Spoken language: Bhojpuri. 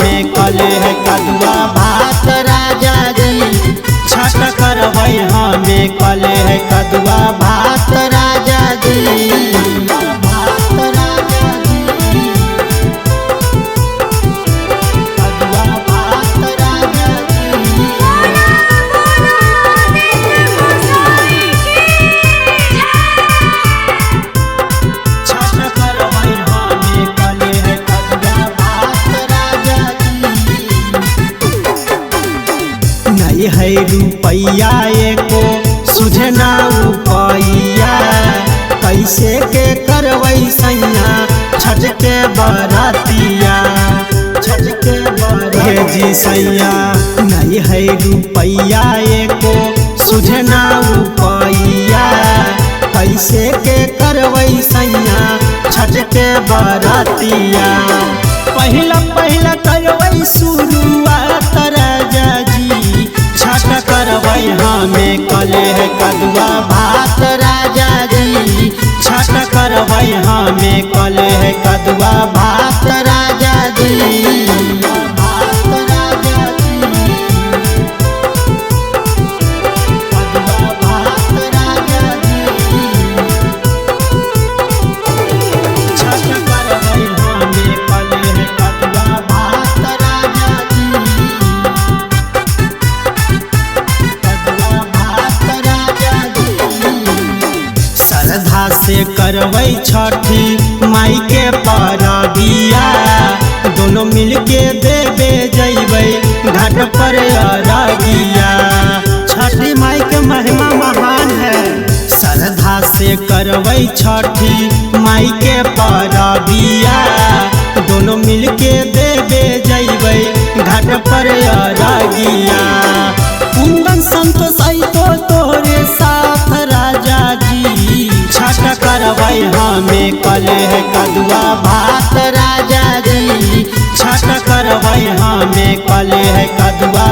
हमें कले है कदुआ भात राजा जी। छठ करबै हमें कले है कदुआ भात राजा जी। है रुपैया एको सुझना रुपैया कैसे के करबै सैया छठ के बरातिया। छठ के बरातिया जी सैया नहीं है रुपैया एको सुझना रुपैया कैसे के करबै सैया छठ के बरातिया। पहला पहला करबै शुरुआत राजा जी। छठ करबै हमें कले है कदुआ भात राजा जी। छठ करबै हमें कले है कदुआ भात राजा जी। श्रद्धा से करबै छठी माई के परबिया दोनों मिलके देवे जैबै घाट पर अरगिया। छठी माई के महिमा महान है। श्रद्धा से करबै छठी माई के परबिया दोनों मिलके देवे जैबै घाट पर अरगिया। कुंदन संतोष तो तोरे साथ राजा जी। छठ करबै हमें कले है कदुआ भात राजा जी। छठ करबै हमें कले है कदुआ